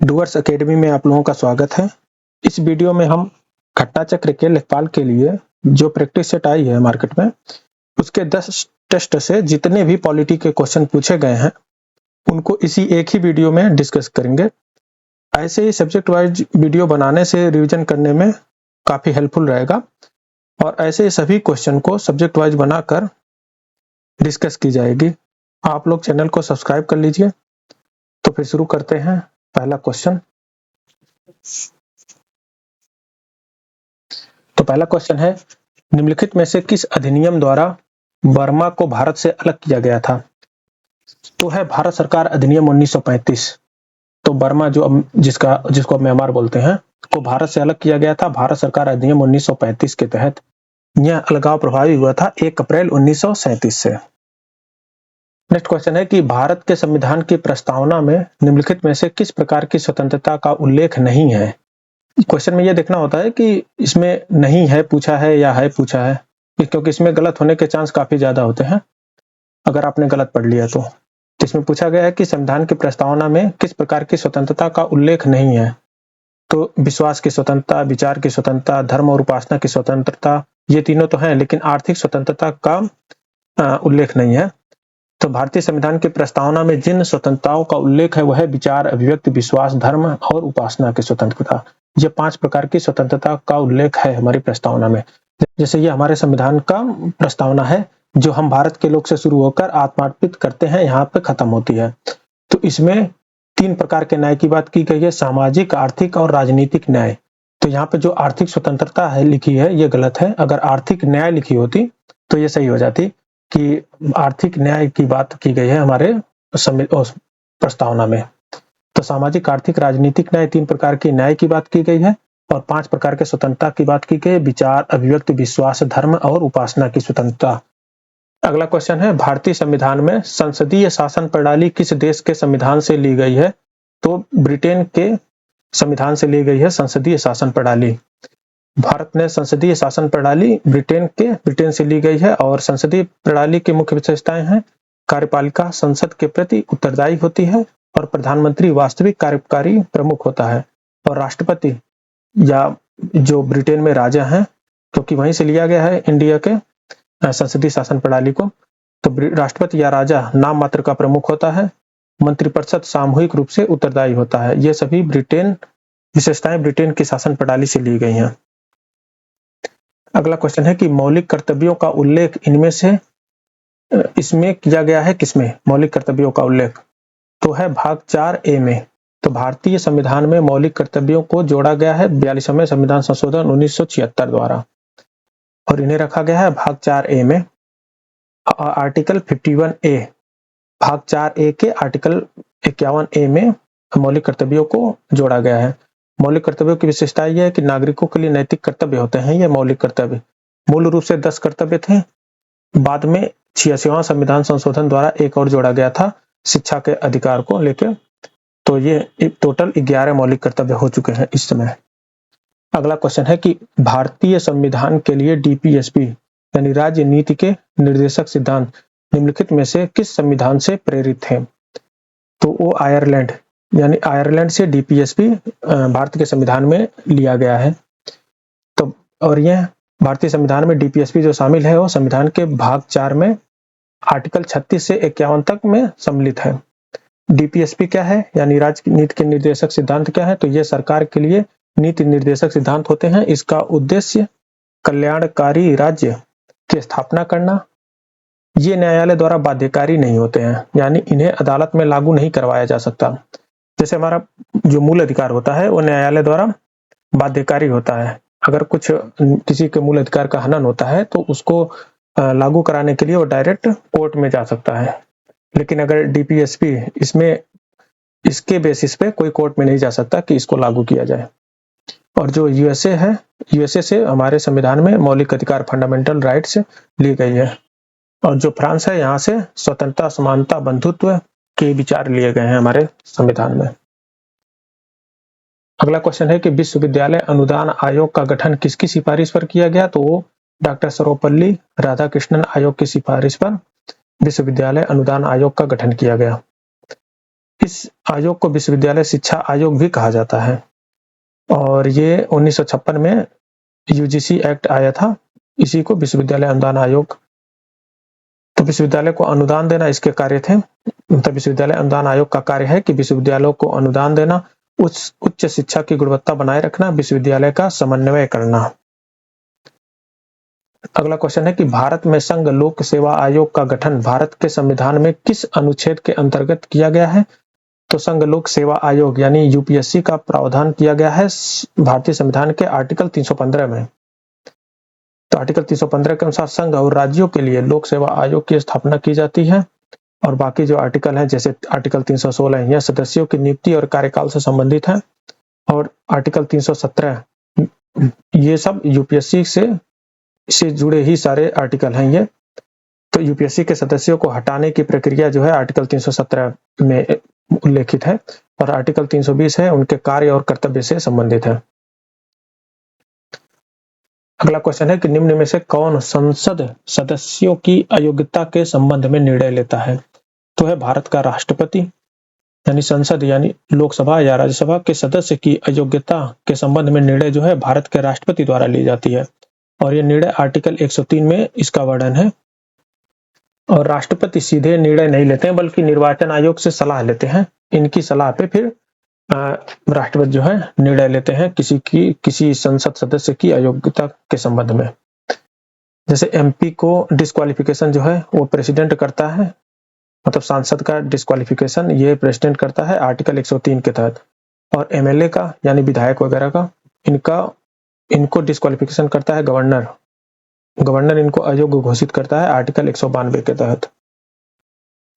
Doors academy में आप लोगों का स्वागत है। इस वीडियो में हम घटना चक्र के लेखपाल के लिए जो प्रैक्टिस सेट आई है मार्केट में, उसके 10 टेस्ट से जितने भी पॉलिटी के क्वेश्चन पूछे गए हैं उनको इसी एक ही वीडियो में डिस्कस करेंगे। ऐसे ही सब्जेक्ट वाइज वीडियो बनाने से रिवीजन करने में काफ़ी हेल्पफुल रहेगा और ऐसे सभी क्वेश्चन को सब्जेक्ट वाइज बनाकर डिस्कस की जाएगी। आप लोग चैनल को सब्सक्राइब कर लीजिए। तो फिर शुरू करते हैं। पहला क्वेश्चन है, निम्नलिखित में से किस अधिनियम द्वारा बर्मा को भारत से अलग किया गया था? तो है भारत सरकार अधिनियम 1935। तो बर्मा जिसको म्यांमार बोलते हैं को भारत से अलग किया गया था भारत सरकार अधिनियम 1935 के तहत। यह अलगाव प्रभावी हुआ था 1 अप्रैल 1937 से। नेक्स्ट क्वेश्चन है कि भारत के संविधान की प्रस्तावना में निम्नलिखित में से किस प्रकार की स्वतंत्रता का उल्लेख नहीं है? क्वेश्चन में यह देखना होता है कि इसमें नहीं है पूछा है या है पूछा है, क्योंकि इसमें गलत होने के चांस काफी ज्यादा होते हैं अगर आपने गलत पढ़ लिया तो। इसमें पूछा गया है कि संविधान की प्रस्तावना में किस प्रकार की स्वतंत्रता का उल्लेख नहीं है। तो विश्वास की स्वतंत्रता, विचार की स्वतंत्रता, धर्म और उपासना की स्वतंत्रता, ये तीनों तो हैं, लेकिन आर्थिक स्वतंत्रता का उल्लेख नहीं है। तो भारतीय संविधान की प्रस्तावना में जिन स्वतंत्रताओं का उल्लेख है वह है विचार, अभिव्यक्ति, विश्वास, धर्म और उपासना की स्वतंत्रता। ये 5 प्रकार की स्वतंत्रता का उल्लेख है हमारी प्रस्तावना में। जैसे ये हमारे संविधान का प्रस्तावना है जो हम भारत के लोग से शुरू होकर आत्मार्पित करते हैं, यहाँ पे खत्म होती है। तो इसमें 3 प्रकार के न्याय की बात की गई है, सामाजिक, आर्थिक और राजनीतिक न्याय। तो यहाँ पे जो आर्थिक स्वतंत्रता है लिखी है ये गलत है। अगर आर्थिक न्याय लिखी होती तो ये सही हो जाती कि आर्थिक न्याय की बात की गई है हमारे प्रस्तावना में। तो सामाजिक, आर्थिक, राजनीतिक न्याय 3 प्रकार की न्याय की बात की गई है और 5 प्रकार के स्वतंत्रता की बात की गई है, विचार, अभिव्यक्ति, विश्वास, धर्म और उपासना की स्वतंत्रता। अगला क्वेश्चन है, भारतीय संविधान में संसदीय शासन प्रणाली किस देश के संविधान से ली गई है? तो ब्रिटेन के संविधान से ली गई है संसदीय शासन प्रणाली। भारत में संसदीय शासन प्रणाली ब्रिटेन से ली गई है और संसदीय प्रणाली की मुख्य विशेषताएं हैं, कार्यपालिका संसद के प्रति उत्तरदायी होती है और प्रधानमंत्री वास्तविक कार्यकारी प्रमुख होता है और राष्ट्रपति या जो ब्रिटेन में राजा हैं, क्योंकि वहीं से लिया गया है इंडिया के संसदीय शासन प्रणाली को, तो राष्ट्रपति या राजा नाम मात्र का प्रमुख होता है। मंत्रिपरिषद सामूहिक रूप से उत्तरदायी होता है। ये सभी विशेषताएं ब्रिटेन की शासन प्रणाली से ली गई हैं। अगला क्वेश्चन है कि मौलिक कर्तव्यों का उल्लेख इसमें किया गया है किसमें? मौलिक कर्तव्यों का उल्लेख तो है भाग 4A में। तो भारतीय संविधान में मौलिक कर्तव्यों को जोड़ा गया है 42वें संविधान संशोधन 1976 द्वारा और इन्हें रखा गया है भाग 4A में। आर्टिकल 51A, भाग 4A के आर्टिकल 51A में मौलिक कर्तव्यों को जोड़ा गया है। मौलिक कर्तव्यों की विशेषता यह है कि नागरिकों के लिए नैतिक कर्तव्य होते हैं। ये मौलिक कर्तव्य मूल रूप से 10 कर्तव्य थे, बाद में 86वां संविधान संशोधन द्वारा एक और जोड़ा गया था शिक्षा के अधिकार को लेकर। तो ये टोटल 11 मौलिक कर्तव्य हो चुके हैं इस समय। अगला क्वेश्चन है कि भारतीय संविधान के लिए डीपीएसपी यानी राज्य नीति के निर्देशक सिद्धांत निम्नलिखित में से किस संविधान से प्रेरित हैं? तो वो आयरलैंड से डीपीएसपी भारत के संविधान में लिया गया है। तो और यह भारतीय संविधान में डीपीएसपी जो शामिल है वो संविधान के भाग 4 में आर्टिकल 36 से 51 तक में सम्मिलित है। डीपीएसपी क्या है यानी राज्य नीति के निर्देशक सिद्धांत क्या है? तो ये सरकार के लिए नीति निर्देशक सिद्धांत होते हैं। इसका उद्देश्य कल्याणकारी राज्य की स्थापना करना। ये न्यायालय द्वारा बाध्यकारी नहीं होते हैं, यानी इन्हें अदालत में लागू नहीं करवाया जा सकता। जैसे हमारा जो मूल अधिकार होता है वो न्यायालय द्वारा बाध्यकारी होता है। अगर किसी के मूल अधिकार का हनन होता है तो उसको लागू कराने के लिए वो डायरेक्ट कोर्ट में जा सकता है, लेकिन अगर डीपीएसपी इसके बेसिस पे कोई कोर्ट में नहीं जा सकता कि इसको लागू किया जाए। और जो यूएसए से हमारे संविधान में मौलिक अधिकार फंडामेंटल राइट्स ली गई है और जो फ्रांस है यहाँ से स्वतंत्रता, समानता, बंधुत्व के विचार लिए गए हैं हमारे संविधान में। अगला क्वेश्चन है कि विश्वविद्यालय अनुदान आयोग का गठन किसकी सिफारिश पर किया गया? तो वो डॉक्टर सर्वपल्ली राधाकृष्णन आयोग की सिफारिश पर विश्वविद्यालय अनुदान आयोग का गठन किया गया। इस आयोग को विश्वविद्यालय शिक्षा आयोग भी कहा जाता है और ये 1956 में यूजीसी एक्ट आया था, इसी को विश्वविद्यालय अनुदान आयोग। तो विश्वविद्यालय को अनुदान देना इसके कार्य थे। मतलब विश्वविद्यालय अनुदान आयोग का कार्य है कि विश्वविद्यालयों को अनुदान देना, उच्च शिक्षा की गुणवत्ता बनाए रखना, विश्वविद्यालय का समन्वय करना। अगला क्वेश्चन है कि भारत में संघ लोक सेवा आयोग का गठन भारत के संविधान में किस अनुच्छेद के अंतर्गत किया गया है? तो संघ लोक सेवा आयोग यानी यूपीएससी का प्रावधान किया गया है भारतीय संविधान के आर्टिकल 315 में। तो आर्टिकल 315 के अनुसार संघ और राज्यों के लिए लोक सेवा आयोग की स्थापना की जाती है और बाकी जो आर्टिकल हैं जैसे आर्टिकल 316 यह सदस्यों की नियुक्ति और कार्यकाल से संबंधित है और आर्टिकल 317 ये सब यूपीएससी से जुड़े ही सारे आर्टिकल हैं ये। तो यूपीएससी के सदस्यों को हटाने की प्रक्रिया जो है आर्टिकल 317 में उल्लेखित है और आर्टिकल 320 है उनके कार्य और कर्तव्य से संबंधित है। अगला क्वेश्चन है कि निम्न में से कौन संसद सदस्यों की अयोग्यता के संबंध में निर्णय लेता है? तो है भारत का राष्ट्रपति। यानी संसद यानी लोकसभा या राज्यसभा के सदस्य की अयोग्यता के संबंध में निर्णय जो है भारत के राष्ट्रपति द्वारा ली जाती है और यह निर्णय आर्टिकल 103 में इसका वर्णन है। और राष्ट्रपति सीधे निर्णय नहीं लेते हैं बल्कि निर्वाचन आयोग से सलाह लेते हैं। इनकी सलाह पे फिर राष्ट्रपति जो है निर्णय लेते हैं किसी संसद सदस्य की अयोग्यता के संबंध में। जैसे एमपी को डिस्क्वालिफिकेशन जो है वो प्रेसिडेंट करता है, मतलब सांसद का डिस्क्वालिफिकेशन ये प्रेसिडेंट करता है आर्टिकल 103 के तहत। और एमएलए का यानी विधायक वगैरह का इनको डिस्क्वालिफिकेशन करता है गवर्नर इनको अयोग्य घोषित करता है आर्टिकल 192 के तहत।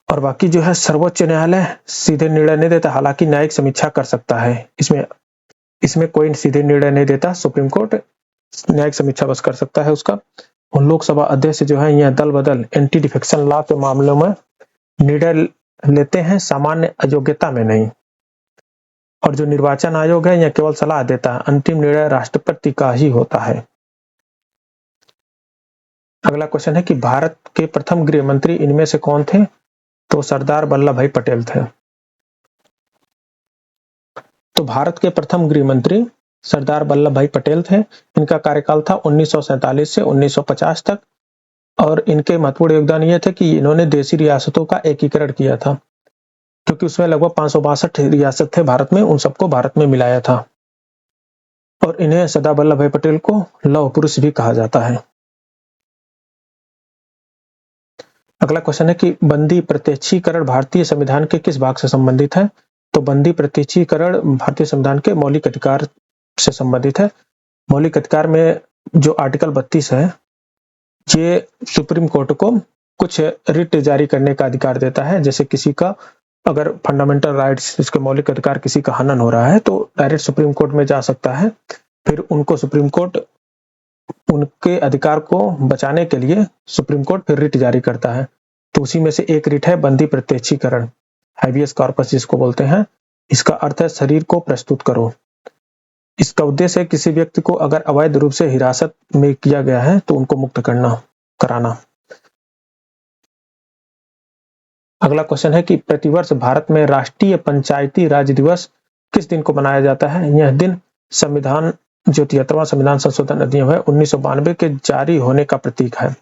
और बाकी जो है सर्वोच्च न्यायालय सीधे निर्णय नहीं देता, हालांकि न्यायिक समीक्षा कर सकता है। इसमें कोई सीधे निर्णय नहीं देता, सुप्रीम कोर्ट न्यायिक समीक्षा बस कर सकता है उसका। और लोकसभा अध्यक्ष जो है यह दल बदल एंटी डिफेक्शन लॉ के मामलों में निर्णय लेते हैं, सामान्य अयोग्यता में नहीं। और जो निर्वाचन आयोग है यह केवल सलाह देता है, अंतिम निर्णय राष्ट्रपति का ही होता है। अगला क्वेश्चन है कि भारत के प्रथम गृह मंत्री इनमें से कौन थे? तो सरदार वल्लभ भाई पटेल थे। तो भारत के प्रथम गृह मंत्री सरदार वल्लभ भाई पटेल थे। इनका कार्यकाल था 1947 से 1950 तक और इनके महत्वपूर्ण योगदान ये थे कि इन्होंने देशी रियासतों का एकीकरण किया था, क्योंकि उसमें लगभग 562 रियासत थे भारत में, उन सबको भारत में मिलाया था। और इन्हें सरदार वल्लभ भाई पटेल को लौह पुरुष भी कहा जाता है। अगला क्वेश्चन है कि बंदी प्रत्यक्षीकरण भारतीय संविधान के किस भाग से संबंधित है? तो बंदी प्रत्यक्षीकरण भारतीय संविधान के मौलिक अधिकार से संबंधित है। मौलिक अधिकार में जो आर्टिकल 32 है ये सुप्रीम कोर्ट को कुछ रिट जारी करने का अधिकार देता है। जैसे किसी का अगर फंडामेंटल राइट्स, इसके मौलिक अधिकार किसी का हनन हो रहा है तो डायरेक्ट सुप्रीम कोर्ट में जा सकता है। फिर उनको सुप्रीम कोर्ट उनके अधिकार को बचाने के लिए सुप्रीम कोर्ट फिर रिट जारी करता है। तो उसी में से एक रिट है बंदी प्रत्यक्षीकरण, हाइबियस कॉर्पस जिसको बोलते हैं। इसका अर्थ है शरीर को प्रस्तुत करो। इसका उद्देश्य है किसी व्यक्ति को अगर अवैध रूप से हिरासत में किया गया है तो उनको मुक्त कराना। अगला क्वेश्चन है कि प्रतिवर्ष भारत में राष्ट्रीय पंचायती राज दिवस किस दिन को मनाया जाता है? यह दिन संविधान जो 73वां संविधान संशोधन अधिनियम है 1992 के जारी होने का प्रतीक है।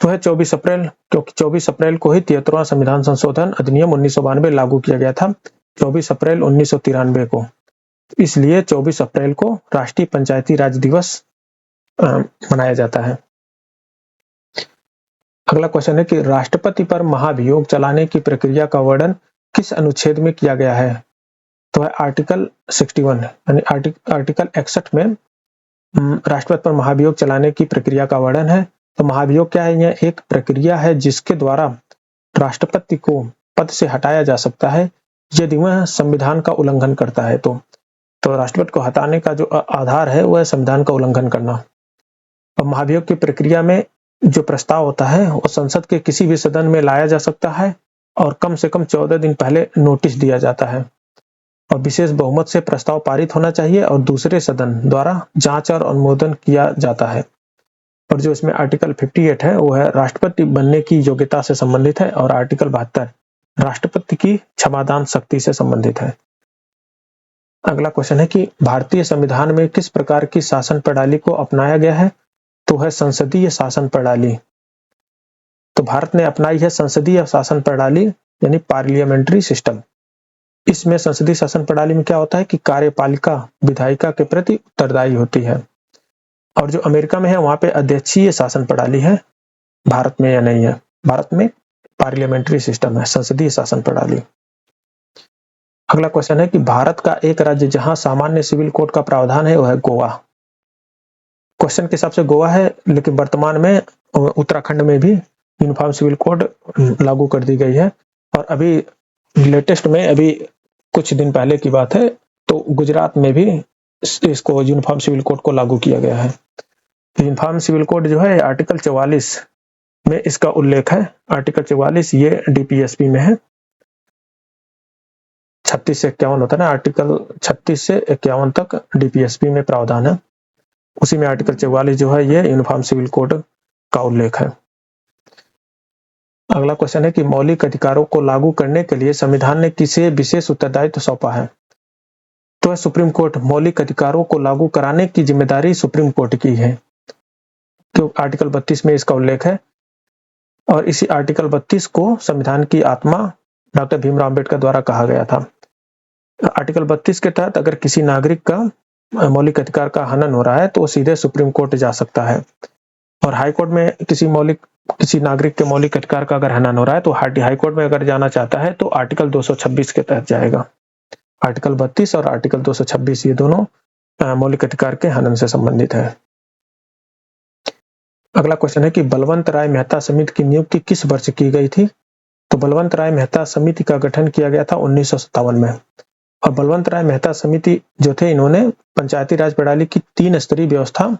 तो है 24 अप्रैल, क्योंकि 24 अप्रैल को ही 73वां संविधान संशोधन अधिनियम 1992 लागू किया गया था, 24 अप्रैल 1993 को। इसलिए 24 अप्रैल को राष्ट्रीय पंचायती राज दिवस मनाया जाता है। अगला क्वेश्चन है कि राष्ट्रपति पर महाभियोग चलाने की प्रक्रिया का वर्णन किस अनुच्छेद में किया गया है? तो है आर्टिकल 61 यानी आर्टिकल 61 में राष्ट्रपति पर महाभियोग चलाने की प्रक्रिया का वर्णन है। तो महाभियोग क्या है? यह एक प्रक्रिया है जिसके द्वारा राष्ट्रपति को पद से हटाया जा सकता है यदि वह संविधान का उल्लंघन करता है। तो राष्ट्रपति को हटाने का जो आधार है वह संविधान का उल्लंघन करना। और महाभियोग की प्रक्रिया में जो प्रस्ताव होता है वो संसद के किसी भी सदन में लाया जा सकता है और कम से कम 14 दिन पहले नोटिस दिया जाता है और विशेष बहुमत से प्रस्ताव पारित होना चाहिए और दूसरे सदन द्वारा जांच और अनुमोदन किया जाता है। और जो इसमें आर्टिकल 58 है वो है राष्ट्रपति बनने की योग्यता से संबंधित है और आर्टिकल 72 राष्ट्रपति की क्षमादान शक्ति से संबंधित है। अगला क्वेश्चन है कि भारतीय संविधान में किस प्रकार की शासन प्रणाली को अपनाया गया है? तो है संसदीय शासन प्रणाली। तो भारत ने अपनाई है संसदीय शासन प्रणाली यानी पार्लियामेंट्री सिस्टम। इसमें संसदीय शासन प्रणाली में क्या होता है कि कार्यपालिका विधायिका के प्रति उत्तरदायी होती है। और जो अमेरिका में है वहां पे अध्यक्षीय शासन प्रणाली है, भारत में या नहीं है। भारत में पार्लियामेंट्री सिस्टम है, संसदीय शासन प्रणाली। अगला क्वेश्चन है कि भारत का एक राज्य जहां सामान्य सिविल कोड का प्रावधान है वह है गोवा। क्वेश्चन के हिसाब से गोवा है, लेकिन वर्तमान में उत्तराखंड में भी यूनिफॉर्म सिविल कोड लागू कर दी गई है। और अभी लेटेस्ट में, अभी कुछ दिन पहले की बात है, तो गुजरात में भी इसको यूनिफॉर्म सिविल कोड को लागू किया गया है। यूनिफॉर्म सिविल कोड जो है आर्टिकल 44 में इसका उल्लेख है। आर्टिकल 44 ये डीपीएसपी में है। 36 से 51 होता है ना, आर्टिकल 36 से 51 तक डीपीएसपी में प्रावधान है। उसी में आर्टिकल 44 जो है ये यूनिफॉर्म सिविल कोड का उल्लेख है। अगला क्वेश्चन है कि मौलिक अधिकारों को लागू करने के लिए संविधान ने किसे विशेष उत्तरदायित्व सौंपा है? तो है सुप्रीम कोर्ट। मौलिक अधिकारों को लागू कराने की जिम्मेदारी सुप्रीम कोर्ट की है। तो आर्टिकल 32 में इसका उल्लेख है। और इसी आर्टिकल 32 को संविधान की आत्मा डॉक्टर भीमराव अम्बेडकर द्वारा कहा गया था। आर्टिकल 32 के तहत अगर किसी नागरिक का मौलिक अधिकार का हनन हो रहा है तो वो सीधे सुप्रीम कोर्ट जा सकता है। और हाई कोर्ट में किसी नागरिक के मौलिक अधिकार का अगर हनन हो रहा है तो हाई कोर्ट में अगर जाना चाहता है तो आर्टिकल 226 के तहत जाएगा। आर्टिकल 32 और आर्टिकल 226 ये दोनों मौलिक अधिकार के हनन से संबंधित है। अगला क्वेश्चन है कि बलवंत राय मेहता समिति की नियुक्ति किस वर्ष की गई थी? तो बलवंत राय मेहता समिति का गठन किया गया था 1957 में। और बलवंत राय मेहता समिति जो थे, इन्होंने पंचायती राज प्रणाली की 3 स्तरीय व्यवस्था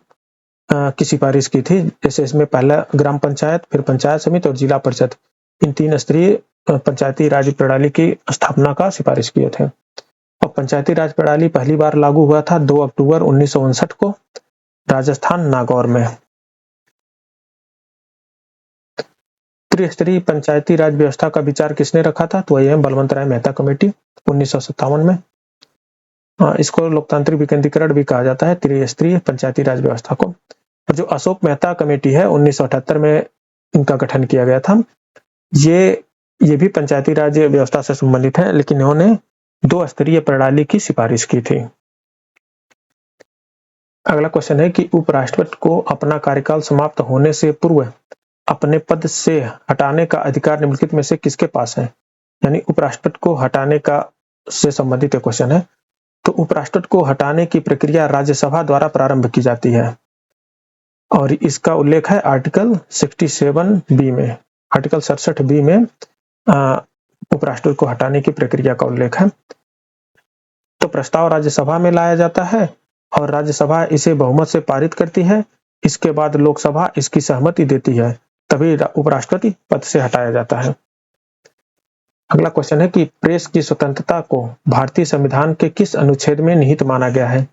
की सिफारिश की थी। जैसे इसमें पहला ग्राम पंचायत, फिर पंचायत समिति और जिला परिषद, इन 3 स्तरीय पंचायती राज प्रणाली की स्थापना का सिफारिश किए थे। और पंचायती राज प्रणाली पहली बार लागू हुआ था 2 अक्टूबर 1959 को राजस्थान नागौर में। त्रिस्तरीय पंचायती राज व्यवस्था का विचार किसने रखा था? तो यह बलवंत राय मेहता कमेटी 1957 में। इसको लोकतांत्रिक विकेंद्रीकरण भी कहा जाता है, त्रिस्तरीय पंचायती राज व्यवस्था को। और जो अशोक मेहता कमेटी है 1978 में इनका गठन किया गया था। ये भी पंचायती राज व्यवस्था से संबंधित है, लेकिन इन्होंने 2 स्तरीय प्रणाली की सिफारिश की थी। अगला क्वेश्चन है कि उपराष्ट्रपति को अपना कार्यकाल समाप्त होने से पूर्व अपने पद से हटाने का अधिकार निम्नलिखित में से किसके पास है? यानी उपराष्ट्रपति को हटाने का से संबंधित क्वेश्चन है। तो उपराष्ट्रपति को हटाने की प्रक्रिया राज्यसभा द्वारा प्रारंभ की जाती है। और इसका उल्लेख है आर्टिकल 67B में। आर्टिकल 67B में उपराष्ट्रपति को हटाने की प्रक्रिया का उल्लेख है। तो प्रस्ताव राज्यसभा में लाया जाता है और राज्यसभा इसे बहुमत से पारित करती है। इसके बाद लोकसभा इसकी सहमति देती है, तभी उपराष्ट्रपति पद से हटाया जाता है। अगला क्वेश्चन है कि प्रेस की स्वतंत्रता को भारतीय संविधान के किस अनुच्छेद में निहित माना गया है?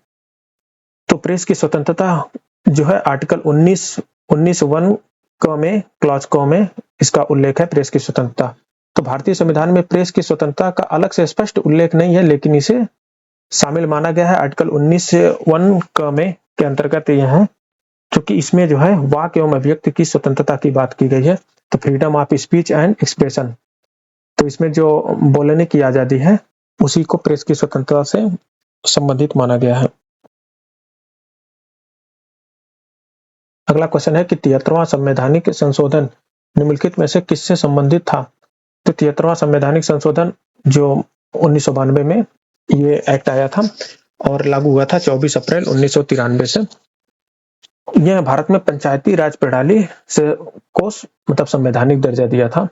तो प्रेस की स्वतंत्रता जो है आर्टिकल 19(1) में क्लॉज क में इसका उल्लेख है, प्रेस की स्वतंत्रता। तो भारतीय संविधान में प्रेस की स्वतंत्रता का अलग से स्पष्ट उल्लेख नहीं है, लेकिन इसे शामिल माना गया है आर्टिकल 19(1) क में के अंतर्गत यह है, क्योंकि इसमें जो है वाक एवं अभिव्यक्ति की स्वतंत्रता की बात की गई है। तो freedom of speech and expression, तो इसमें जो बोलने की आजादी है उसी को प्रेस की स्वतंत्रता से संबंधित माना गया है। अगला क्वेश्चन है कि 73वां संवैधानिक संशोधन निम्नलिखित में से किससे संबंधित था? तो 73वां संवैधानिक संशोधन जो 1992 में ये एक्ट आया था और लागू हुआ था 24 अप्रैल 1993 से। यह भारत में पंचायती राज प्रणाली से को मतलब संवैधानिक दर्जा दिया था।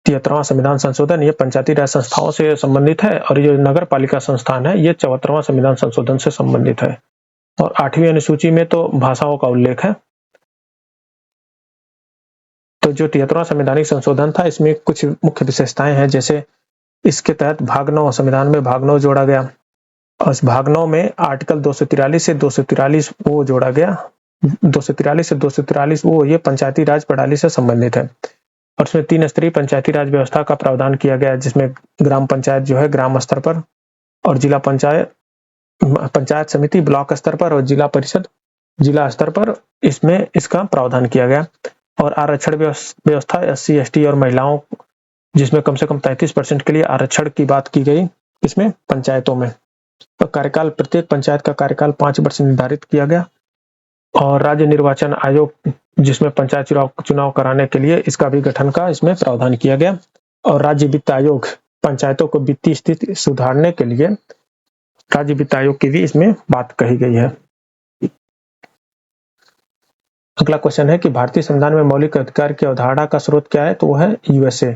73वां संविधान संशोधन ये पंचायती राज संस्थाओं से संबंधित है और ये नगर पालिका संस्थान है ये 74वां संविधान संशोधन से संबंधित है। और 8वीं अनुसूची में तो भाषाओं का उल्लेख है। तो जो 73वां संवैधानिक संशोधन था इसमें कुछ मुख्य विशेषताएं हैं, जैसे इसके तहत भाग 9 संविधान में भाग 9 जोड़ा गया और इस भाग 9 में आर्टिकल 243 से 243 वो जोड़ा गया। 243 से 243 वो ये पंचायती राज प्रणाली से संबंधित है। और उसमें 3 स्तरीय पंचायती राज व्यवस्था का प्रावधान किया गया है, जिसमें ग्राम पंचायत जो है ग्राम स्तर पर और जिला पंचायत समिति ब्लॉक स्तर पर और जिला परिषद जिला स्तर पर इसमें इसका प्रावधान किया गया। और आरक्षण व्यवस्था SC ST और महिलाओं, जिसमें कम से कम 33% के लिए आरक्षण की बात की गई इसमें पंचायतों में। तो कार्यकाल, प्रत्येक पंचायत का कार्यकाल 5 वर्ष निर्धारित किया गया। और राज्य निर्वाचन आयोग, जिसमें पंचायत चुनाव कराने के लिए इसका भी गठन का इसमें प्रावधान किया गया। और राज्य वित्त आयोग, पंचायतों को वित्तीय स्थिति सुधारने के लिए राज्य वित्त आयोग की भी इसमें बात कही गई है। अगला क्वेश्चन है कि भारतीय संविधान में मौलिक अधिकार की अवधारणा का स्रोत क्या है? तो वो है USA।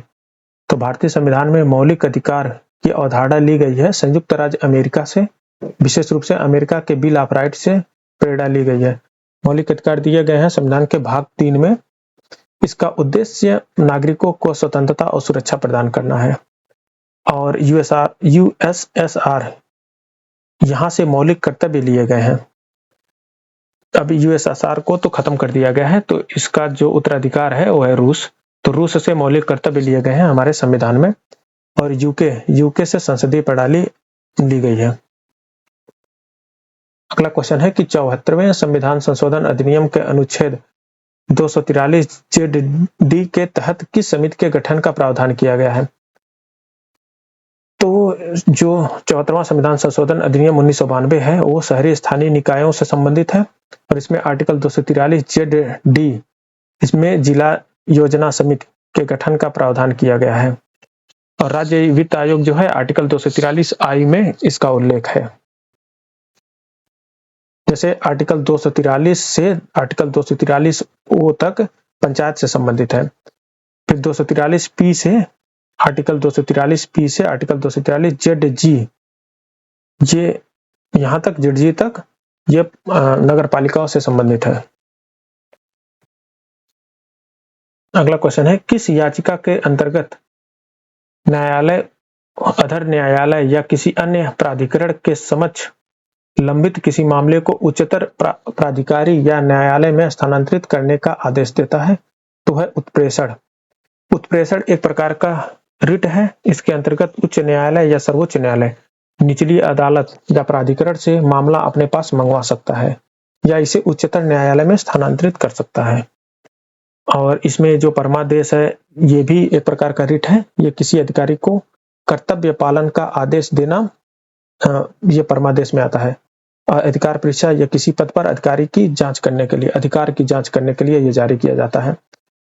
तो भारतीय संविधान में मौलिक अधिकार की अवधारणा ली गई है संयुक्त राज्य अमेरिका से, विशेष रूप से अमेरिका के बिल ऑफ राइट से प्रेरणा ली गई है। मौलिक अधिकार दिए गए हैं संविधान के भाग 3 में। इसका उद्देश्य नागरिकों को स्वतंत्रता और सुरक्षा प्रदान करना है। और USSR यहाँ से मौलिक कर्तव्य लिए गए हैं। अब USSR को तो खत्म कर दिया गया है, तो इसका जो उत्तराधिकार है वो है रूस। तो रूस से मौलिक कर्तव्य लिए गए हैं हमारे संविधान में। और यूके से संसदीय प्रणाली ली गई है। अगला क्वेश्चन है कि 74वें संविधान संशोधन अधिनियम के अनुच्छेद 243 ZD के तहत किस समिति के गठन का प्रावधान किया गया है? तो जो 74वां संविधान संशोधन अधिनियम 1992 है वो शहरी स्थानीय निकायों से संबंधित है। और इसमें आर्टिकल 243 ZD, इसमें जिला योजना समिति के गठन का प्रावधान किया गया है। और राज्य वित्त आयोग जो है आर्टिकल 243 I में इसका उल्लेख है। जैसे आर्टिकल 243 से आर्टिकल 243 O तक पंचायत से संबंधित है। फिर 243 P से आर्टिकल 243 P से आर्टिकल 243 ZG, ये यहाँ तक ZG तक ये नगर पालिकाओं से संबंधित है। अगला क्वेश्चन है किस याचिका के अंतर्गत न्यायालय, अधर न्यायालय या किसी अन्य प्राधिकरण के समक्ष लंबित किसी मामले को उच्चतर प्राधिकारी या न्यायालय में स्थानांतरित करने का आदेश देता है? तो है उत्प्रेषण। उत्प्रेषण एक प्रकार का रिट है। इसके अंतर्गत उच्च न्यायालय या सर्वोच्च न्यायालय निचली अदालत या प्राधिकरण से मामला अपने पास मंगवा सकता है या इसे उच्चतर न्यायालय में स्थानांतरित कर सकता है। और इसमें जो परमादेश है ये भी एक प्रकार का रिट है। ये किसी अधिकारी को कर्तव्य पालन का आदेश देना, ये परमादेश में आता है। अधिकार परीक्षा या किसी पद पर अधिकारी की जांच करने के लिए, अधिकार की जांच करने के लिए ये जारी किया जाता है।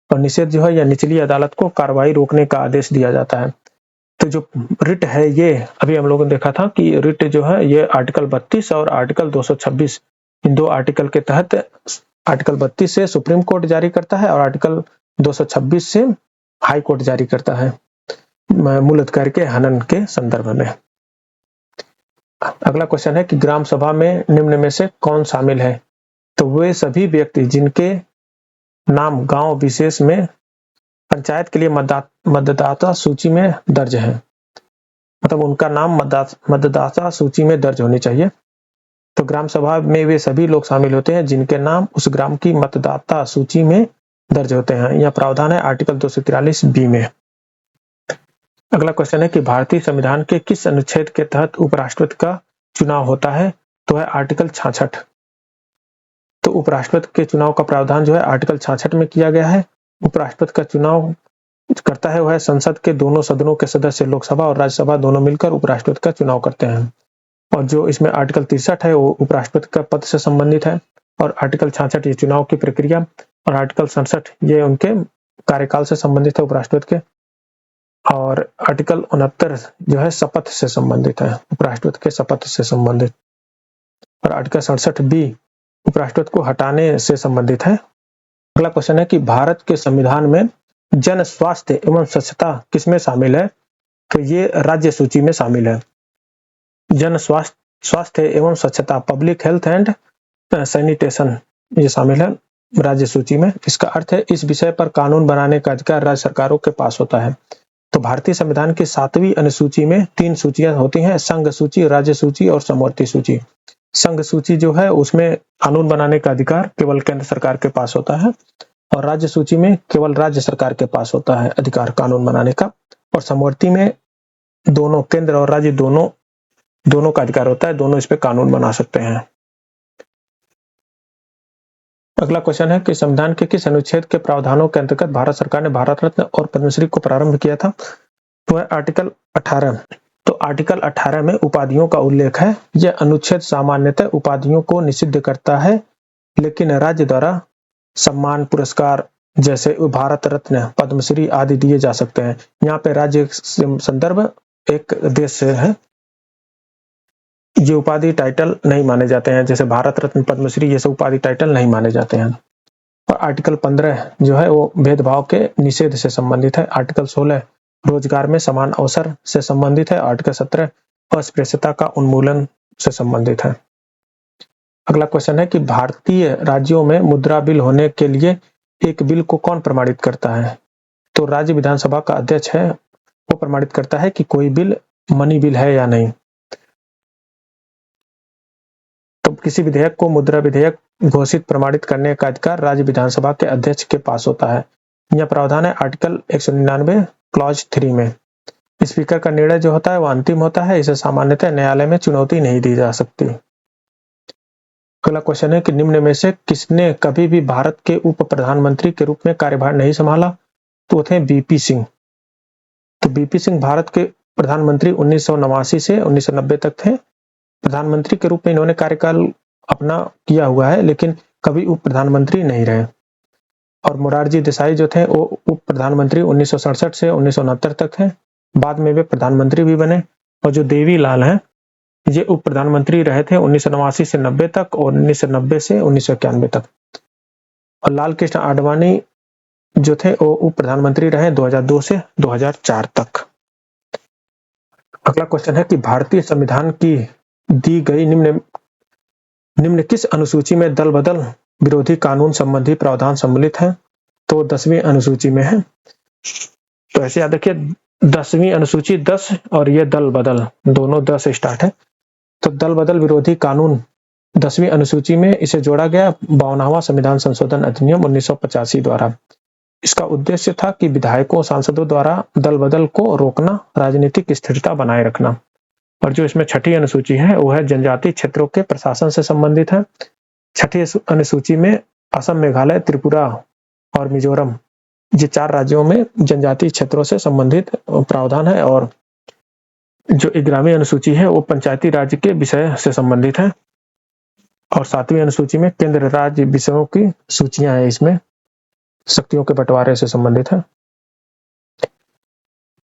और निषेध जो है या निचली अदालत को कार्रवाई रोकने का आदेश दिया जाता है। तो जो रिट है ये अभी हम लोगों ने देखा था कि रिट जो है ये आर्टिकल 32 और आर्टिकल 226, इन दो आर्टिकल के तहत आर्टिकल 32 से सुप्रीम कोर्ट जारी करता है और आर्टिकल 226 से हाई कोर्ट जारी करता है मूल अधिकार के हनन के संदर्भ में। अगला क्वेश्चन है कि ग्राम सभा में निम्न में से कौन शामिल है? तो वे सभी व्यक्ति जिनके नाम गांव विशेष में पंचायत के लिए मतदाता सूची में दर्ज है, मतलब उनका नाम मतदाता सूची में दर्ज होनी चाहिए। तो ग्राम सभा में वे सभी लोग शामिल होते हैं जिनके नाम उस ग्राम की मतदाता सूची में दर्ज होते हैं। यह प्रावधान है आर्टिकल 243 B में। अगला क्वेश्चन है कि भारतीय संविधान के किस अनुच्छेद के तहत उपराष्ट्रपति का चुनाव होता है? तो है आर्टिकल 66। तो उपराष्ट्रपति के चुनाव का प्रावधान जो है आर्टिकल 66 में किया गया है। उपराष्ट्रपति का चुनाव करता है वह संसद के दोनों सदनों के सदस्य, लोकसभा और राज्यसभा दोनों मिलकर उपराष्ट्रपति का चुनाव करते हैं। और जो इसमें आर्टिकल 63 है वो उपराष्ट्रपति का पद से संबंधित है। और आर्टिकल 66 ये चुनाव की प्रक्रिया और आर्टिकल 67 ये उनके कार्यकाल से संबंधित है उपराष्ट्रपति के। और आर्टिकल 69 जो है शपथ से संबंधित है, उपराष्ट्रपति के शपथ से संबंधित। और आर्टिकल 67 B उपराष्ट्रपति को हटाने से संबंधित है। अगला क्वेश्चन है कि भारत के संविधान में जन स्वास्थ्य एवं स्वच्छता किसमें शामिल है? तो ये राज्य सूची में शामिल है। जन स्वास्थ्य एवं स्वच्छता, पब्लिक हेल्थ एंड सैनिटेशन, ये शामिल है राज्य सूची में। इसका अर्थ है इस विषय पर कानून बनाने का अधिकार राज्य सरकारों के पास होता है। तो भारतीय संविधान की 7वीं अनुसूची में 3 सूचियां होती हैं, संघ सूची, राज्य सूची और समवर्ती सूची। संघ सूची जो है उसमें कानून बनाने का अधिकार केवल केंद्र सरकार के पास होता है। और राज्य सूची में केवल राज्य सरकार के पास होता है अधिकार कानून बनाने का, और समवर्ती में दोनों केंद्र और राज्य दोनों का अधिकार होता है, दोनों इस पे कानून बना सकते हैं। अगला क्वेश्चन है कि संविधान के किस अनुच्छेद के प्रावधानों के अंतर्गत भारत सरकार ने भारत रत्न और पद्मश्री को प्रारंभ किया था? तो है आर्टिकल 18। तो आर्टिकल 18 में उपाधियों का उल्लेख है। यह अनुच्छेद सामान्यतः उपाधियों को निषिद्ध करता है, लेकिन राज्य द्वारा सम्मान पुरस्कार जैसे भारत रत्न, पद्मश्री आदि दिए जा सकते हैं। यहाँ पे राज्य संदर्भ एक देश से है। ये उपाधि टाइटल नहीं माने जाते हैं, जैसे भारत रत्न, पद्मश्री, ये सब उपाधि टाइटल नहीं माने जाते हैं। और आर्टिकल 15 जो है वो भेदभाव के निषेध से संबंधित है। आर्टिकल 16 रोजगार में समान अवसर से संबंधित है। आर्टिकल 17 अस्पृश्यता का उन्मूलन से संबंधित है। अगला क्वेश्चन है कि भारतीय राज्यों में मुद्रा बिल होने के लिए एक बिल को कौन प्रमाणित करता है? तो राज्य विधानसभा का अध्यक्ष है, वो प्रमाणित करता है कि कोई बिल मनी बिल है या नहीं। तो किसी विधेयक को मुद्रा विधेयक घोषित प्रमाणित करने का अधिकार राज्य विधानसभा के अध्यक्ष के पास होता है। यह प्रावधान है आर्टिकल 199 क्लॉज 3 में। स्पीकर का निर्णय जो होता है वो अंतिम होता है, इसे सामान्यतः न्यायालय में चुनौती नहीं दी जा सकती। अगला क्वेश्चन है कि निम्न में से किसने कभी भी भारत के उप प्रधानमंत्री के रूप में कार्यभार नहीं संभाला? तो थे बीपी सिंह। तो बीपी सिंह भारत के प्रधानमंत्री 1989 से 1990 तक थे। प्रधानमंत्री के रूप में इन्होंने कार्यकाल अपना किया हुआ है, लेकिन कभी उप प्रधानमंत्री नहीं रहे। और मोरारजी देसाई जो थे वो उप प्रधानमंत्री 1967 से 1969 तक थे। बाद में वे प्रधानमंत्री भी बने। और जो देवी लाल हैं, ये उप प्रधानमंत्री रहे थे 1989 से 90 तक और 1990 से 1991 तक। और लाल कृष्ण आडवाणी जो थे वो उप प्रधानमंत्री रहे 2002 से 2004 तक। अगला क्वेश्चन है कि भारतीय संविधान की दी गई निम्न किस अनुसूची में दल बदल विरोधी कानून संबंधी प्रावधान सम्मिलित है? तो 10वीं अनुसूची में है। तो ऐसे याद रखिए 10वीं अनुसूची 10 और ये दल बदल दोनों 10 से स्टार्ट है। तो दल बदल विरोधी कानून 10वीं अनुसूची में इसे जोड़ा गया 52वां संविधान संशोधन अधिनियम 1985 द्वारा। इसका उद्देश्य था कि विधायकों सांसदों द्वारा दल बदल को रोकना, राजनीतिक स्थिरता बनाए रखना। और जो इसमें छठी अनुसूची है वो है जनजातीय क्षेत्रों के प्रशासन से संबंधित है। छठी अनुसूची में असम, मेघालय, त्रिपुरा और मिजोरम, ये 4 राज्यों में जनजातीय क्षेत्रों से संबंधित प्रावधान है। और जो 11वीं अनुसूची है वो पंचायती राज्य के विषय से संबंधित है। और 7वीं अनुसूची में केंद्र राज्य विषयों की सूचियां है, इसमें शक्तियों के बंटवारे से संबंधित है।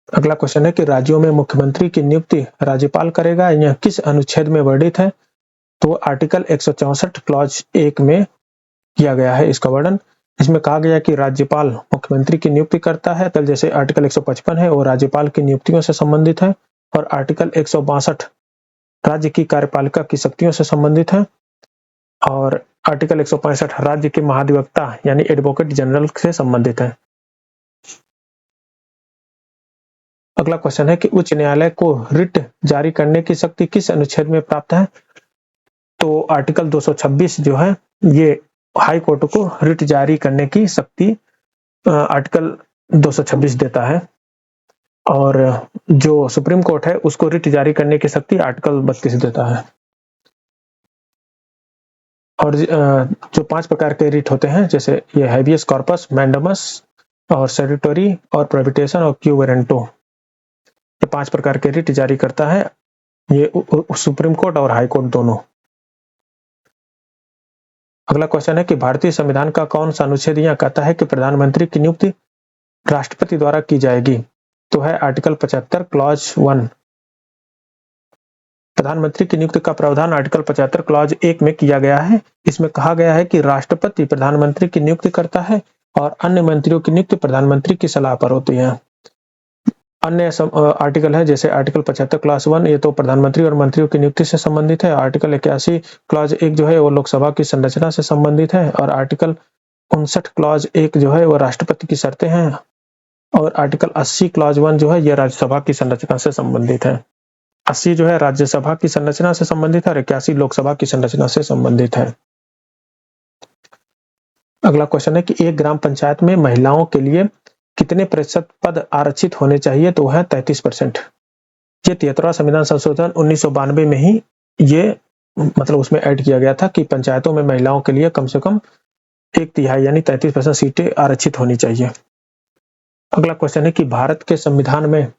अगला क्वेश्चन है कि राज्यों में मुख्यमंत्री की नियुक्ति राज्यपाल करेगा, यह किस अनुच्छेद में वर्णित है? तो आर्टिकल 164 क्लॉज 1 में किया गया है इसका वर्णन। इसमें कहा गया कि राज्यपाल मुख्यमंत्री की नियुक्ति करता है। कल जैसे आर्टिकल 155 है वो राज्यपाल की नियुक्तियों से संबंधित है। और आर्टिकल 162 राज्य की कार्यपालिका की शक्तियों से संबंधित है। और आर्टिकल 165 राज्य के महाधिवक्ता यानी एडवोकेट जनरल से संबंधित है। अगला क्वेश्चन है कि उच्च न्यायालय को रिट जारी करने की शक्ति किस अनुच्छेद में प्राप्त है? तो आर्टिकल 226 जो है ये हाई कोर्ट को रिट जारी करने की शक्ति आर्टिकल 226 देता है। और जो सुप्रीम कोर्ट है उसको रिट जारी करने की शक्ति आर्टिकल 32 देता है। और जो 5 प्रकार के रिट होते हैं, जैसे ये हैबियस कॉर्पस, मैंडमस और सेडिटरी और प्रोहिबिटेशन और क्यू वारंटो, ये 5 प्रकार के रिट जारी करता है ये सुप्रीम कोर्ट और हाई कोर्ट दोनों। अगला क्वेश्चन है कि भारतीय संविधान का कौन सा अनुच्छेद यह कहता है कि प्रधानमंत्री की नियुक्ति राष्ट्रपति द्वारा की जाएगी? तो है आर्टिकल 75 क्लॉज 1। प्रधानमंत्री की नियुक्ति का प्रावधान आर्टिकल 75 क्लॉज 1 में किया गया है। इसमें कहा गया है कि राष्ट्रपति प्रधानमंत्री की नियुक्ति करता है और अन्य मंत्रियों की नियुक्ति प्रधानमंत्री की सलाह पर होती है। अन्य आर्टिकल है जैसे आर्टिकल 75 क्लॉज 1, ये तो प्रधानमंत्री और मंत्रियों की नियुक्ति से संबंधित है। आर्टिकल 81 क्लॉज 1 जो है वो लोकसभा की संरचना से संबंधित है। और आर्टिकल 59 क्लॉज 1 जो है वो राष्ट्रपति की शर्तें हैं। और आर्टिकल 80 क्लॉज 1 जो है ये राज्यसभा की संरचना से संबंधित है। 80 जो है राज्यसभा की संरचना से संबंधित है और 81 लोकसभा की संरचना से संबंधित है। अगला क्वेश्चन है कि एक ग्राम पंचायत में महिलाओं के लिए कितने प्रतिशत पद आरक्षित होने चाहिए? तो है 33%। ये 73वां संविधान संशोधन 1992 में ही ये मतलब उसमें ऐड किया गया था कि पंचायतों में महिलाओं के लिए कम से कम 1/3 यानी 33% सीटें आरक्षित होनी चाहिए। अगला क्वेश्चन है कि भारत के संविधान में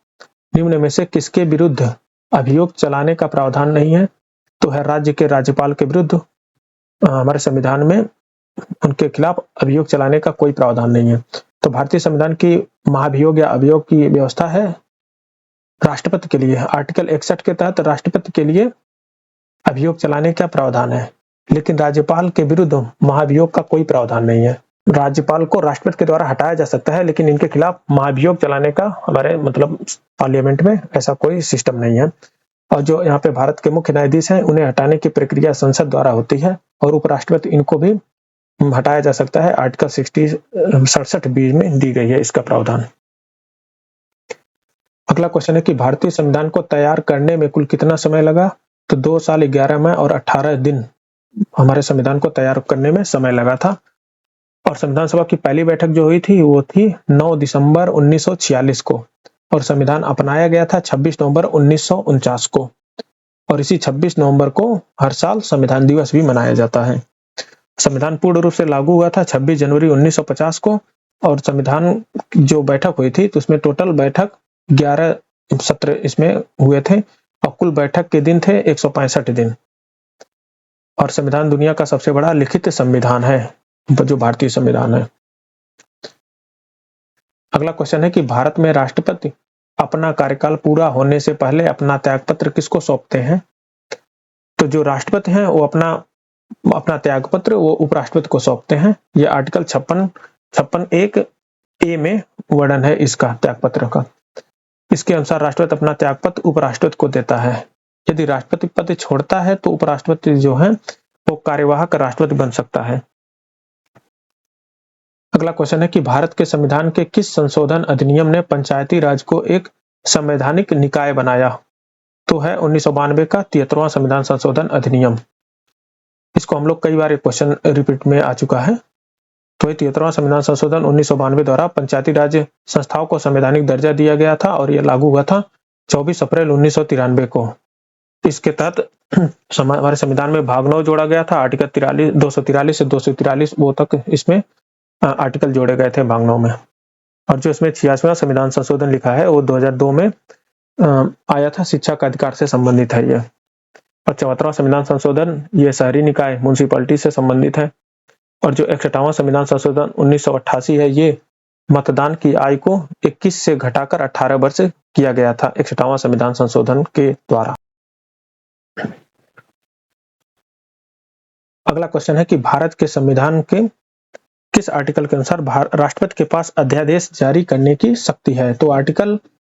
निम्न में से किसके विरुद्ध अभियोग चलाने का प्रावधान नहीं है? तो है राज्य के राज्यपाल के विरुद्ध हमारे संविधान में उनके खिलाफ अभियोग चलाने का कोई प्रावधान नहीं है। तो भारतीय संविधान की महाभियोग या अभियोग की व्यवस्था है राष्ट्रपति के लिए। आर्टिकल 61 के तहत राष्ट्रपति के लिए अभियोग चलाने का प्रावधान है, लेकिन राज्यपाल के विरुद्ध महाभियोग का कोई प्रावधान नहीं है। राज्यपाल को राष्ट्रपति के द्वारा हटाया जा सकता है, लेकिन इनके खिलाफ महाभियोग चलाने का हमारे मतलब पार्लियामेंट में ऐसा कोई सिस्टम नहीं है। और जो यहाँ पे भारत के मुख्य न्यायाधीश हैं, उन्हें हटाने की प्रक्रिया संसद द्वारा होती है और उपराष्ट्रपति इनको भी हटाया जा सकता है। आर्टिकल 67(b) में दी गई है इसका प्रावधान। अगला क्वेश्चन है कि भारतीय संविधान को तैयार करने में कुल कितना समय लगा? तो 2 साल 11 माह और 18 दिन हमारे संविधान को तैयार करने में समय लगा था। और संविधान सभा की पहली बैठक जो हुई थी वो थी 9 दिसंबर 1946 को और संविधान अपनाया गया था 26 नवंबर 1949 को। और इसी 26 नवंबर को हर साल संविधान दिवस भी मनाया जाता है। संविधान पूर्ण रूप से लागू हुआ था 26 जनवरी 1950 को और संविधान जो बैठक हुई थी तो उसमें टोटल बैठक 11 सत्र इसमें हुए थे और कुल बैठक के दिन थे 165 दिन। और संविधान दुनिया का सबसे बड़ा लिखित संविधान है जो भारतीय संविधान है। अगला क्वेश्चन है कि भारत में राष्ट्रपति अपना कार्यकाल पूरा होने से पहले अपना त्यागपत्र किसको सौंपते हैं? तो जो राष्ट्रपति हैं वो अपना त्यागपत्र वो उपराष्ट्रपति को सौंपते हैं। ये आर्टिकल 56(1)(a) में वर्णन है इसका त्यागपत्र का। इसके अनुसार राष्ट्रपति अपना त्यागपत्र उपराष्ट्रपति को देता है। यदि राष्ट्रपति पद छोड़ता है तो उपराष्ट्रपति जो है वो कार्यवाहक राष्ट्रपति बन सकता है। अगला क्वेश्चन है कि भारत के संविधान के किस संशोधन अधिनियम ने पंचायती राज को एक संवैधानिक निकाय बनाया? तो है 1992 का 73वां संविधान संशोधन अधिनियम। इसको हम लोग कई बार क्वेश्चन रिपीट में आ चुका है। तो 73वां संविधान संशोधन 1992 द्वारा पंचायती राज संस्थाओं को संवैधानिक दर्जा दिया गया था और यह लागू हुआ था 24 अप्रैल 1993 को। इसके तहत हमारे संविधान में भाग 9 जोड़ा गया था। आर्टिकल 243 से 243 वो तक इसमें आर्टिकल जोड़े गए थे भाग 9 में। और जो इसमें 86वां संविधान संशोधन लिखा है वो 2002 में आया था, शिक्षा का अधिकार से संबंधित है ये। और 74वां संविधान संशोधन ये शहरी निकाय म्युनिसिपैलिटी से संबंधित है। और जो 61वां संविधान संशोधन 1988 है ये मतदान की आयु को 21 से घटाकर 18 वर्ष किया गया था 61वां संविधान संशोधन के द्वारा। अगला क्वेश्चन है कि भारत के संविधान के किस आर्टिकल के अनुसार राष्ट्रपति के पास अध्यादेश जारी करने की शक्ति है? तो आर्टिकल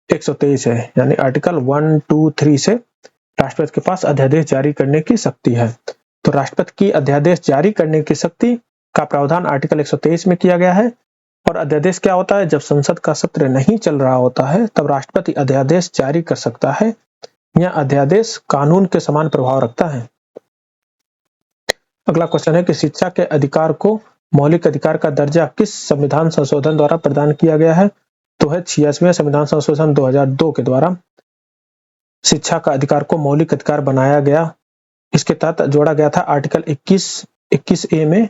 123 है, यानी आर्टिकल 1, 2, 3 से राष्ट्रपति के पास अध्यादेश जारी करने की शक्ति है। तो राष्ट्रपति की अध्यादेश जारी करने की शक्ति का प्रावधान आर्टिकल 123 में किया गया है। और अध्यादेश क्या होता है? जब संसद का सत्र नहीं चल रहा होता है तब राष्ट्रपति अध्यादेश जारी कर सकता है। यह अध्यादेश कानून के समान प्रभाव रखता है। अगला क्वेश्चन है कि शिक्षा के अधिकार को मौलिक अधिकार का दर्जा किस संविधान संशोधन द्वारा प्रदान किया गया है? तो है 86वें संविधान संशोधन 2002 के द्वारा शिक्षा का अधिकार को मौलिक अधिकार बनाया गया। इसके तहत जोड़ा गया था आर्टिकल 21(a) में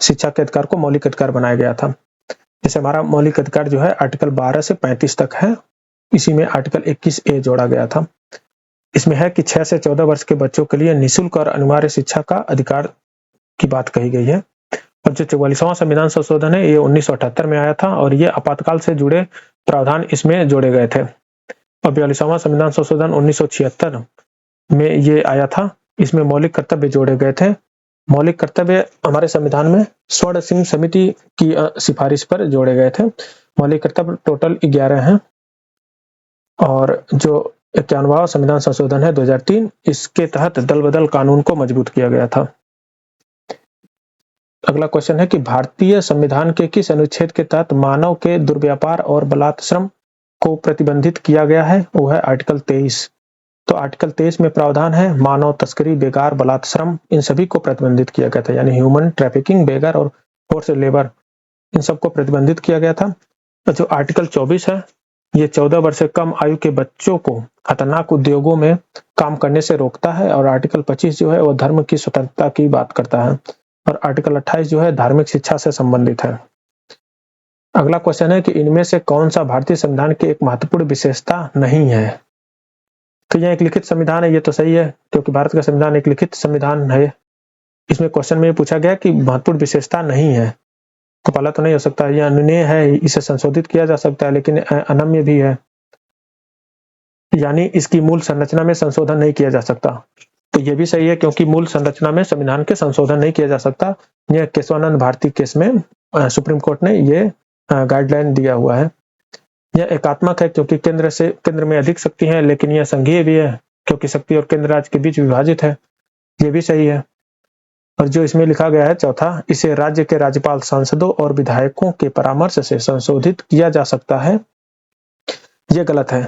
शिक्षा के अधिकार को मौलिक अधिकार बनाया गया था। जैसे हमारा मौलिक अधिकार जो है आर्टिकल 12 से 35 तक है, इसी में आर्टिकल 21(a) जोड़ा गया था। इसमें है कि 6 से 14 वर्ष के बच्चों के लिए निःशुल्क और अनिवार्य शिक्षा का अधिकार की बात कही गई है। और जो 44वां संविधान संशोधन है ये 1978 में आया था और ये आपातकाल से जुड़े प्रावधान इसमें जोड़े गए थे। और 42वां संविधान संशोधन 1976 में ये आया था, इसमें मौलिक कर्तव्य जोड़े गए थे। मौलिक कर्तव्य हमारे संविधान में स्वर्ण सिंह समिति की सिफारिश पर जोड़े गए थे। मौलिक कर्तव्य टोटल 11 हैं। और जो 51वां संविधान संशोधन है 2003, इसके तहत दल बदल कानून को मजबूत किया गया था। अगला क्वेश्चन है कि भारतीय संविधान के किस अनुच्छेद के तहत मानव के दुर्व्यापार और बलात्श्रम को प्रतिबंधित किया गया है? वो है आर्टिकल 23। तो आर्टिकल 23 में प्रावधान है मानव तस्करी, बेगार, बलात्श्रम इन सभी को प्रतिबंधित किया गया था, यानी ह्यूमन ट्रैफिकिंग, बेगार और फोर्स लेबर, इन सबको प्रतिबंधित किया गया था। जो आर्टिकल 24 है, ये 14 वर्ष से कम आयु के बच्चों को खतरनाक उद्योगों में काम करने से रोकता है। और आर्टिकल 25 जो है वो धर्म की स्वतंत्रता की बात करता है। और आर्टिकल 28 जो है धार्मिक शिक्षा से संबंधित है। अगला क्वेश्चन है कि इनमें से कौन सा भारतीय संविधान की एक महत्वपूर्ण विशेषता नहीं है? तो यह एक लिखित संविधान है, ये तो सही है क्योंकि भारत का संविधान एक लिखित संविधान है। इसमें क्वेश्चन में पूछा गया कि महत्वपूर्ण विशेषता नहीं है, तो पहला तो नहीं हो सकता। यह अनुमेय है, इसे संशोधित किया जा सकता है, लेकिन अनम्य भी है, यानी इसकी मूल संरचना में संशोधन नहीं किया जा सकता। तो ये भी सही है क्योंकि मूल संरचना में संविधान के संशोधन नहीं किया जा सकता। यह केशवानंद भारती केस में सुप्रीम कोर्ट ने ये गाइडलाइन दिया हुआ है। यह एकात्मक है क्योंकि केंद्र में अधिक शक्ति है, लेकिन यह संघीय भी है क्योंकि शक्ति और केंद्र राज्य के बीच विभाजित है। ये भी सही है। और जो इसमें लिखा गया है चौथा, इसे राज्य के राज्यपाल, सांसदों और विधायकों के परामर्श से संशोधित किया जा सकता है, ये गलत है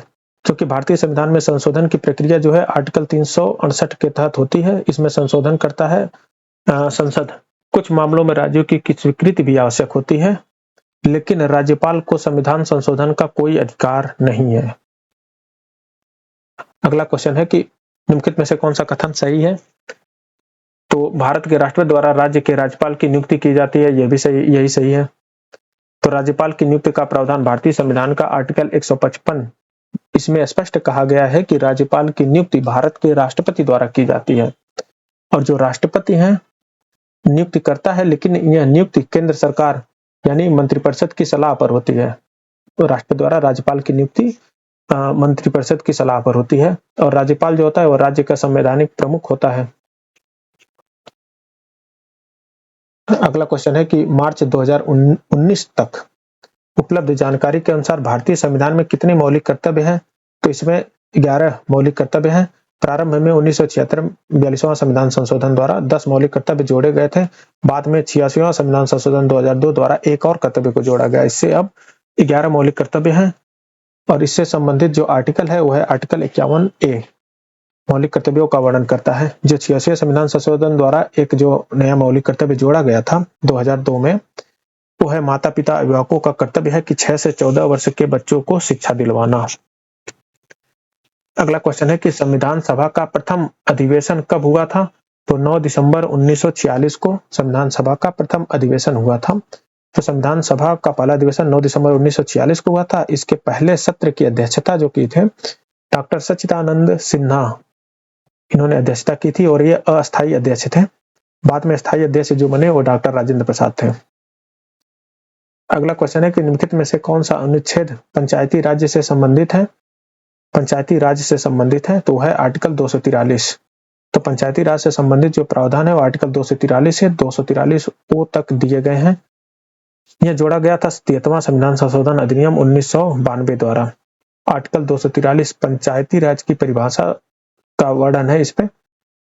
क्योंकि भारतीय संविधान में संशोधन की प्रक्रिया जो है आर्टिकल 368 के तहत होती है। इसमें संशोधन करता है संसद। कुछ मामलों में राज्यों की स्वीकृति भी आवश्यक होती है, लेकिन राज्यपाल को संविधान संशोधन का कोई अधिकार नहीं है। अगला क्वेश्चन है कि निम्नलिखित में से कौन सा कथन सही है? तो भारत के राष्ट्रपति द्वारा राज्य के राज्यपाल की नियुक्ति की जाती है, यही सही है। तो राज्यपाल की नियुक्ति का प्रावधान भारतीय संविधान का आर्टिकल 155, इसमें स्पष्ट कहा गया है कि राज्यपाल की नियुक्ति भारत के राष्ट्रपति द्वारा की जाती है। और जो राष्ट्रपति हैं नियुक्ति करता है, लेकिन यह नियुक्ति केंद्र सरकार यानी मंत्रिपरिषद की सलाह पर होती है। तो राष्ट्रपति द्वारा राज्यपाल की नियुक्ति मंत्रिपरिषद की सलाह पर होती है। और राज्यपाल जो होता है वो राज्य का संवैधानिक प्रमुख होता है। अगला क्वेश्चन है कि मार्च 2019 तक उपलब्ध जानकारी के अनुसार भारतीय संविधान में कितने मौलिक कर्तव्य हैं? तो इसमें 11 मौलिक कर्तव्य हैं। प्रारंभ में 1976 42वां संविधान संशोधन द्वारा 10 मौलिक कर्तव्य जोड़े गए थे। बाद में 86वां संविधान संशोधन 2002 द्वारा एक और कर्तव्य को जोड़ा गया। इससे अब 11 मौलिक कर्तव्य हैं। और इससे संबंधित जो आर्टिकल है वो है आर्टिकल 51A, मौलिक कर्तव्यों का वर्णन करता है। जो 86वें संविधान संशोधन द्वारा एक जो नया मौलिक कर्तव्य जोड़ा गया था 2002 में, वो है माता पिता अभिभावकों का कर्तव्य है कि 6 से 14 वर्ष के बच्चों को शिक्षा दिलवाना। अगला क्वेश्चन है कि संविधान सभा का प्रथम अधिवेशन कब हुआ था? तो 9 दिसंबर 1946 को संविधान सभा का प्रथम अधिवेशन हुआ था। तो संविधान सभा का पहला अधिवेशन 9 दिसंबर 1946 को हुआ था। इसके पहले सत्र की अध्यक्षता जो की थे डॉक्टर सच्चिदानंद सिन्हा, इन्होंने अध्यक्षता की थी और ये अस्थायी अध्यक्ष थे। बाद में स्थायी अध्यक्ष जो बने वो डॉक्टर राजेंद्र प्रसाद थे। अगला क्वेश्चन है कि निम्नलिखित में से कौन सा अनुच्छेद पंचायती राज्य से संबंधित है? पंचायती राज से संबंधित है तो है आर्टिकल 243। तो पंचायती राज से संबंधित जो प्रावधान है वो आर्टिकल 243 से 243 ओ तक दिए गए हैं। यह जोड़ा गया था 73वां संविधान संशोधन अधिनियम 1992 द्वारा। आर्टिकल 243 पंचायती राज की परिभाषा का वर्णन है इस पे,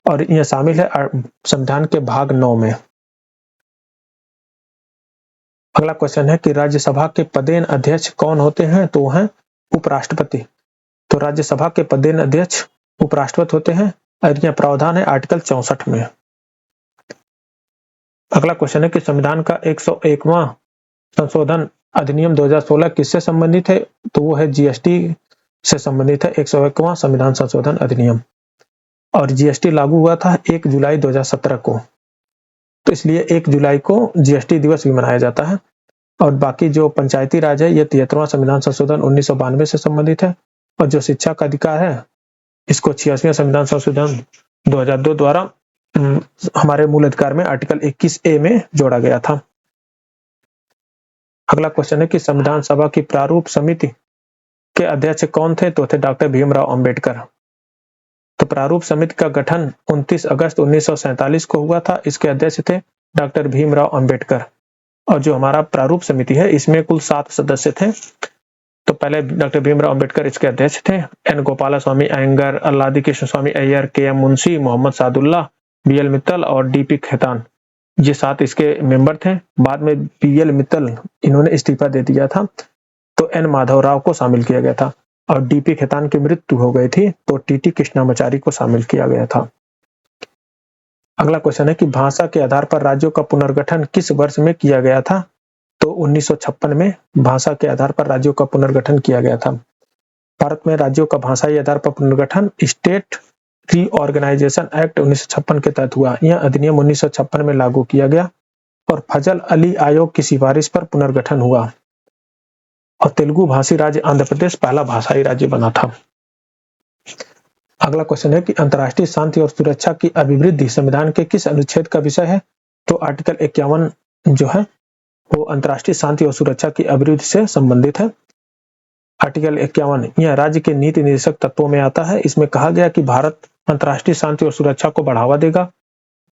और यह शामिल है संविधान के भाग 9 में। अगला क्वेश्चन है कि राज्यसभा के पदेन अध्यक्ष कौन होते हैं? तो वो हैं उपराष्ट्रपति। तो राज्यसभा के पदेन अध्यक्ष उपराष्ट्रपति होते हैं और यह प्रावधान है आर्टिकल 64 में। अगला क्वेश्चन है कि संविधान का 101वां संशोधन अधिनियम 2016 किससे संबंधित है? तो वो है जीएसटी से संबंधित है 101वां संविधान संशोधन अधिनियम। और जीएसटी लागू हुआ था 1 जुलाई 2017 को, तो इसलिए 1 जुलाई को जीएसटी दिवस भी मनाया जाता है। और बाकी जो पंचायती राज है ये 73वां संविधान संशोधन 1992 से संबंधित है। और जो शिक्षा का अधिकार है इसको 86वां संविधान संशोधन 2002 द्वारा हमारे मूल अधिकार में आर्टिकल 21A में जोड़ा गया था। अगला क्वेश्चन है कि संविधान सभा की प्रारूप समिति के अध्यक्ष कौन थे? तो थे डॉक्टर भीमराव अंबेडकर। तो प्रारूप समिति का गठन 29 अगस्त 1947 को हुआ था। इसके अध्यक्ष थे डॉक्टर भीमराव अंबेडकर। और जो हमारा प्रारूप समिति है इसमें कुल 7 सदस्य थे। तो पहले डॉक्टर भीमराव अंबेडकर इसके अध्यक्ष थे। एन गोपालास्वामी अयंगर, अल्लादी कृष्ण स्वामी अय्यर, के.एम. मुंशी, मोहम्मद सादुल्लाह, बी.एल. मित्तल और डी.पी. खेतान, ये 7 इसके मेंबर थे। बाद में बी.एल. मित्तल इन्होंने इस्तीफा दे दिया था तो एन माधवराव को शामिल किया गया था। और डी.पी. खेतान की मृत्यु हो गई थी तो टी.टी. कृष्णामाचारी को शामिल किया गया था। अगला क्वेश्चन है कि भाषा के आधार पर राज्यों का पुनर्गठन किस वर्ष में किया गया था? तो 1956 में भाषा के आधार पर राज्यों का पुनर्गठन किया गया था। भारत में राज्यों का भाषाई आधार पर पुनर्गठन स्टेट रीऑर्गेनाइजेशन एक्ट 1956 के तहत हुआ। यह अधिनियम 1956 में लागू किया गया और फजल अली आयोग की सिफारिश पर पुनर्गठन हुआ और तेलुगु भाषी राज्य आंध्र प्रदेश पहला भाषाई राज्य बना था। अगला क्वेश्चन है कि अंतर्राष्ट्रीय शांति और सुरक्षा की अभिवृद्धि संविधान के किस अनुच्छेद का विषय है? तो आर्टिकल 51 जो है वो अंतर्राष्ट्रीय शांति और सुरक्षा की अभिवृद्धि से संबंधित है। आर्टिकल 51 यह राज्य के नीति निर्देशक तत्वों में आता है। इसमें कहा गया कि भारत अंतर्राष्ट्रीय शांति और सुरक्षा को बढ़ावा देगा।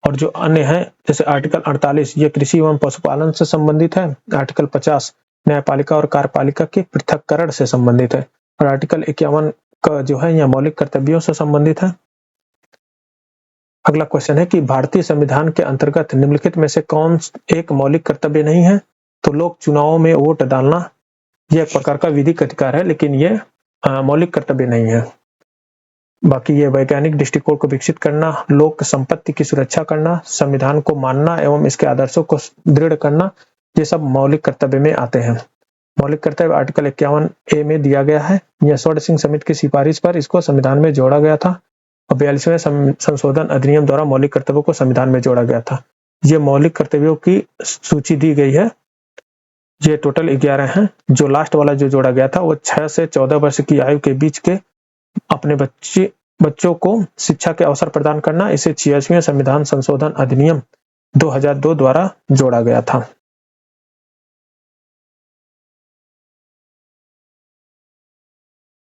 और जो अन्य है जैसे आर्टिकल 48 ये कृषि एवं पशुपालन से संबंधित है। आर्टिकल 50 न्यायपालिका और कार्यपालिका के पृथक्करण से संबंधित है और आर्टिकल 51 का जो है यह मौलिक कर्तव्यों से संबंधित है। अगला क्वेश्चन है कि भारतीय संविधान के अंतर्गत निम्नलिखित में से कौन एक मौलिक कर्तव्य नहीं है? तो लोक चुनावों में वोट डालना यह एक प्रकार का विधिक अधिकार है, लेकिन ये मौलिक कर्तव्य नहीं है। बाकी ये वैज्ञानिक दृष्टिकोण को विकसित करना, लोक संपत्ति की सुरक्षा करना, संविधान को मानना एवं इसके आदर्शों को दृढ़ करना, ये सब मौलिक कर्तव्य में आते हैं। मौलिक कर्तव्य आर्टिकल 51A में दिया गया है। यह स्वर्ण सिंह समिति की सिफारिश पर इसको संविधान में जोड़ा गया था और 42वें संशोधन अधिनियम द्वारा मौलिक कर्तव्यों को संविधान में जोड़ा गया था। ये मौलिक कर्तव्यों की सूची दी गई है। ये टोटल 11 हैं। जो लास्ट वाला जो जोड़ा गया था वो 6 से 14 वर्ष की आयु के बीच के अपने बच्चों को शिक्षा के अवसर प्रदान करना, इसे 86वें संविधान संशोधन अधिनियम 2002 द्वारा जोड़ा गया था।